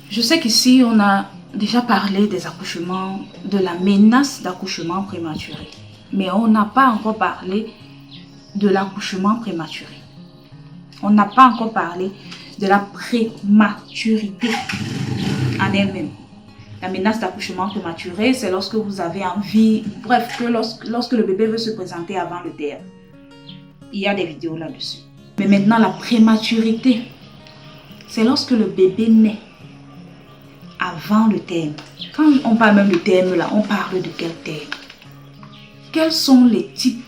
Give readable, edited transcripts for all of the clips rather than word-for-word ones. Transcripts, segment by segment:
Je sais qu'ici, on a déjà parlé des accouchements, de la menace d'accouchement prématuré. Mais on n'a pas encore parlé de l'accouchement prématuré. On n'a pas encore parlé de la prématurité en elle-même. La menace d'accouchement prématuré, c'est lorsque vous avez envie, bref, que lorsque le bébé veut se présenter avant le terme. Il y a des vidéos là-dessus. Mais maintenant, la prématurité, c'est lorsque le bébé naît avant le terme. Quand on parle même de terme là, on parle de quel terme? Quels sont les types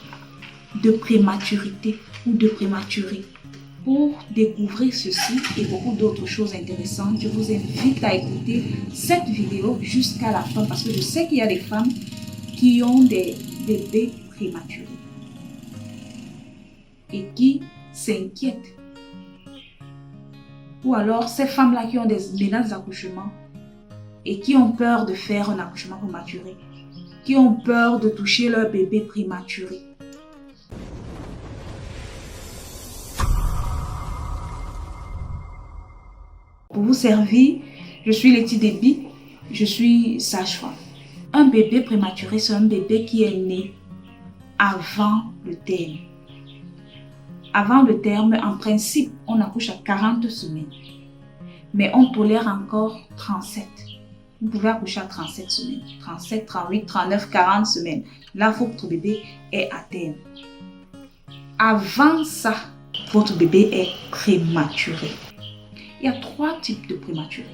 de prématurité ou de prématuré? Pour découvrir ceci et beaucoup d'autres choses intéressantes, je vous invite à écouter cette vidéo jusqu'à la fin parce que je sais qu'il y a des femmes qui ont des bébés prématurés et qui s'inquiètent. Ou alors ces femmes-là qui ont des menaces d'accouchement et qui ont peur de faire un accouchement prématuré, qui ont peur de toucher leur bébé prématuré. Pour vous servir, je suis Letty Déby, je suis sage-femme. Un bébé prématuré, c'est un bébé qui est né avant le terme. Avant le terme, en principe, on accouche à 40 semaines. Mais on tolère encore 37. Vous pouvez accoucher à 37 semaines, 37, 38, 39, 40 semaines. Là, votre bébé est à terme. Avant ça, votre bébé est prématuré. Il y a 3 types de prématurés.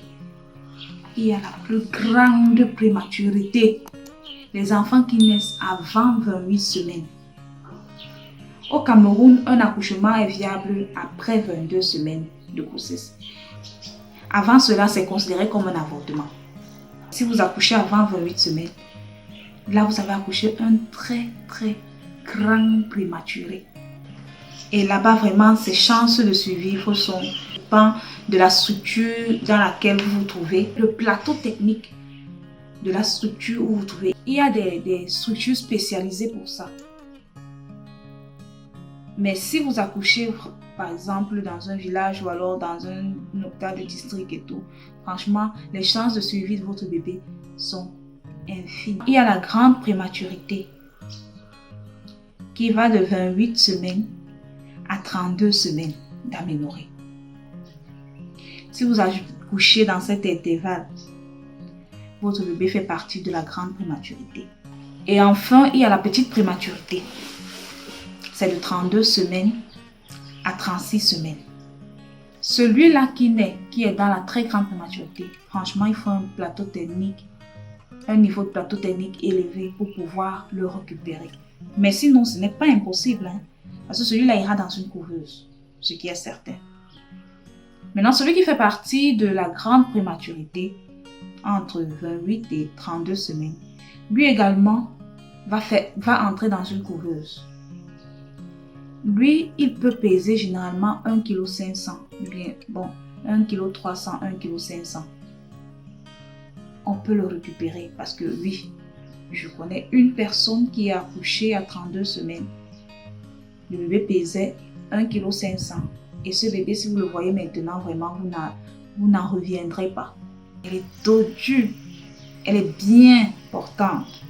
Il y a la plus grande prématurité, les enfants qui naissent avant 28 semaines. Au Cameroun, un accouchement est viable après 22 semaines de grossesse. Avant cela, c'est considéré comme un avortement. Si vous accouchez avant 28 semaines, là vous avez accouché un très grand prématuré. Et là-bas, vraiment, ses chances de survivre sont de la structure dans laquelle vous vous trouvez, le plateau technique de la structure où vous vous trouvez. Il y a des structures spécialisées pour ça. Mais si vous accouchez, par exemple, dans un village ou alors dans un hôpital de district et tout, franchement, les chances de survie de votre bébé sont infimes. Il y a la grande prématurité qui va de 28 semaines à 32 semaines d'aménorrhée. Si vous accouchez dans cet intervalle, votre bébé fait partie de la grande prématurité. Et enfin, il y a la petite prématurité. C'est de 32 semaines à 36 semaines. Celui-là qui naît, qui est dans la très grande prématurité, franchement, il faut un plateau technique, un niveau de plateau technique élevé pour pouvoir le récupérer. Mais sinon, ce n'est pas impossible, parce que celui-là ira dans une couveuse, ce qui est certain. Maintenant, celui qui fait partie de la grande prématurité, entre 28 et 32 semaines, lui également va entrer dans une couveuse. Lui, il peut peser généralement 1,5 kg, bien, bon, 1,3 kg, 1,5 kg. On peut le récupérer parce que oui, je connais une personne qui a accouché à 32 semaines. Le bébé pesait 1,5 kg. Et ce bébé, si vous le voyez maintenant, vraiment, vous n'en reviendrez pas. Elle est dodue. Elle est bien portante.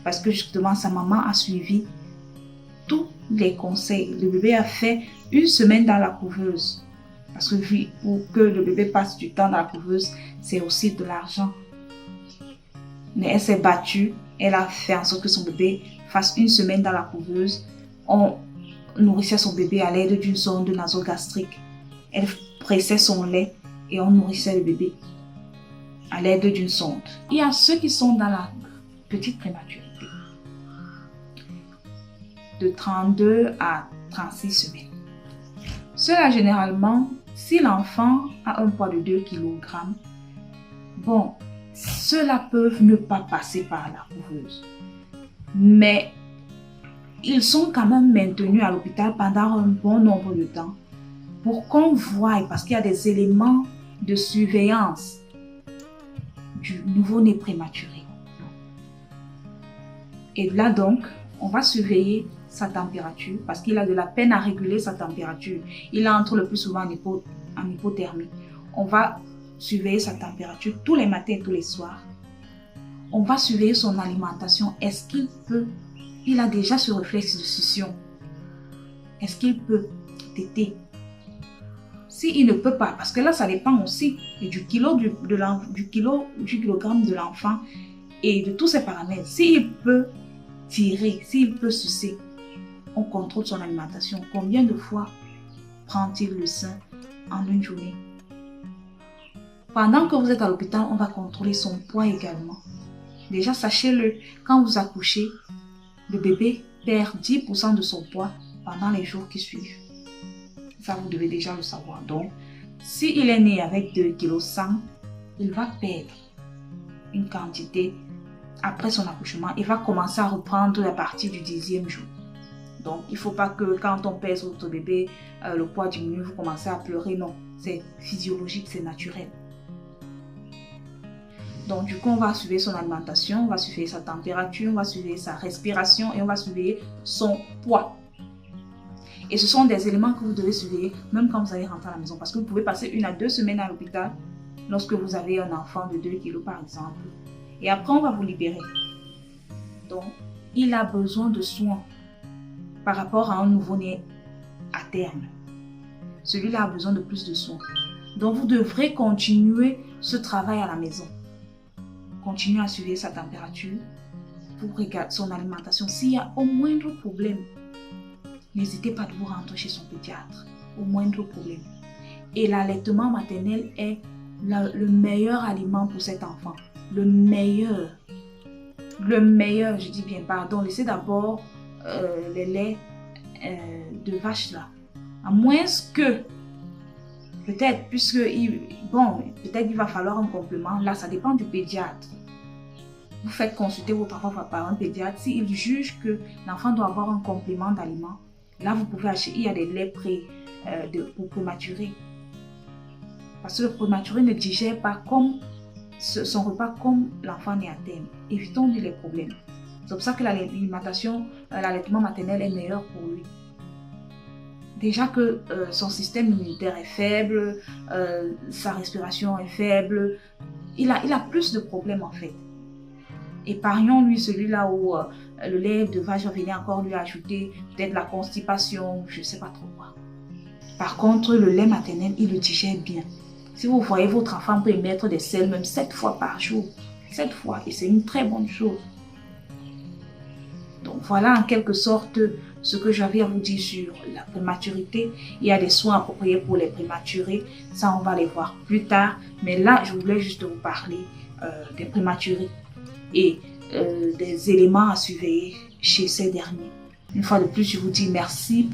Parce que justement, sa maman a suivi tous les conseils. Le bébé a fait 1 semaine dans la couveuse. Parce que pour que le bébé passe du temps dans la couveuse, c'est aussi de l'argent. Mais elle s'est battue. Elle a fait en sorte que son bébé fasse 1 semaine dans la couveuse. On nourrissait son bébé à l'aide d'une sonde nasogastrique. Elle pressait son lait et on nourrissait le bébé à l'aide d'une sonde. Il y a ceux qui sont dans la petite prématurité, de 32 à 36 semaines. Ceux-là, généralement, si l'enfant a un poids de 2 kg, bon, ceux-là peuvent ne pas passer par la couveuse. Mais ils sont quand même maintenus à l'hôpital pendant un bon nombre de temps pour qu'on voie, parce qu'il y a des éléments de surveillance du nouveau-né prématuré. Et là donc, on va surveiller sa température parce qu'il a de la peine à réguler sa température. Il entre le plus souvent en hypothermie. On va surveiller sa température tous les matins et tous les soirs. On va surveiller son alimentation. Est-ce il a déjà ce réflexe de succion? Est-ce qu'il peut téter? S'il ne peut pas, parce que là, ça dépend aussi du kilogramme de l'enfant et de tous ses paramètres. S'il peut tirer, s'il peut sucer, on contrôle son alimentation. Combien de fois prend-il le sein en une journée? Pendant que vous êtes à l'hôpital, on va contrôler son poids également. Déjà, sachez-le, quand vous accouchez, le bébé perd 10% de son poids pendant les jours qui suivent. Ça, vous devez déjà le savoir. Donc, s'il est né avec 2,1 kg, il va perdre une quantité après son accouchement. Il va commencer à reprendre à partir du 10e jour. Donc, il ne faut pas que quand on pèse votre bébé, le poids diminue, vous commencez à pleurer. Non, c'est physiologique, c'est naturel. Donc, du coup, on va surveiller son alimentation, on va surveiller sa température, on va surveiller sa respiration et on va surveiller son poids. Et ce sont des éléments que vous devez surveiller même quand vous allez rentrer à la maison. Parce que vous pouvez passer 1 à 2 semaines à l'hôpital lorsque vous avez un enfant de 2 kg par exemple. Et après, on va vous libérer. Donc, il a besoin de soins par rapport à un nouveau-né à terme. Celui-là a besoin de plus de soins. Donc, vous devrez continuer ce travail à la maison. Continuez à surveiller sa température pour regarder son alimentation. S'il y a au moindre problème, n'hésitez pas de vous rendre chez son pédiatre. Au moindre problème. Et l'allaitement maternel est le meilleur aliment pour cet enfant. Le meilleur. Le meilleur, je dis bien, pardon. Laissez d'abord les laits de vache là. À moins que, peut-être, peut-être il va falloir un complément. Là, ça dépend du pédiatre. Vous faites consulter votre enfant par un pédiatre. S'il juge que l'enfant doit avoir un complément d'aliment, là, vous pouvez acheter. Il y a des laits pour prématurés. Parce que le prématuré ne digère pas son repas comme l'enfant né à terme. Évitons-lui les problèmes. C'est pour ça que l'allaitement maternel est meilleur pour lui. Déjà que son système immunitaire est faible, sa respiration est faible, il a plus de problèmes en fait. Épargnons-lui celui-là où le lait de vache va venir encore lui ajouter peut-être la constipation, je ne sais pas trop quoi. Par contre, le lait maternel, il le digère bien. Si vous voyez votre enfant peut émettre des selles même 7 fois par jour, 7 fois, et c'est une très bonne chose. Donc voilà en quelque sorte ce que j'avais à vous dire sur la prématurité. Il y a des soins appropriés pour les prématurés, ça on va les voir plus tard. Mais là, je voulais juste vous parler des prématurés et des éléments à surveiller chez ces derniers. Une fois de plus, je vous dis merci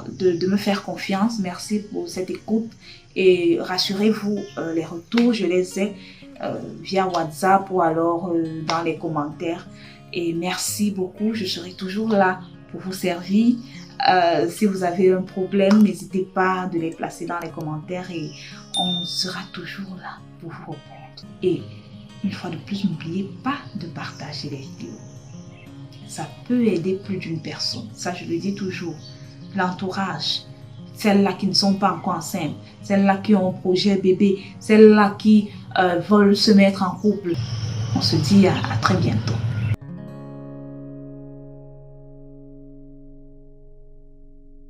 de me faire confiance. Merci pour cette écoute. Et rassurez-vous, les retours, je les ai via WhatsApp ou alors dans les commentaires. Et merci beaucoup, je serai toujours là pour vous servir. Si vous avez un problème, n'hésitez pas de les placer dans les commentaires et on sera toujours là pour vous répondre. Et une fois de plus, n'oubliez pas de partager les vidéos. Ça peut aider plus d'une personne, ça je le dis toujours. L'entourage, celles-là qui ne sont pas encore enceintes, celles-là qui ont un projet bébé, celles-là qui veulent se mettre en couple. On se dit à très bientôt.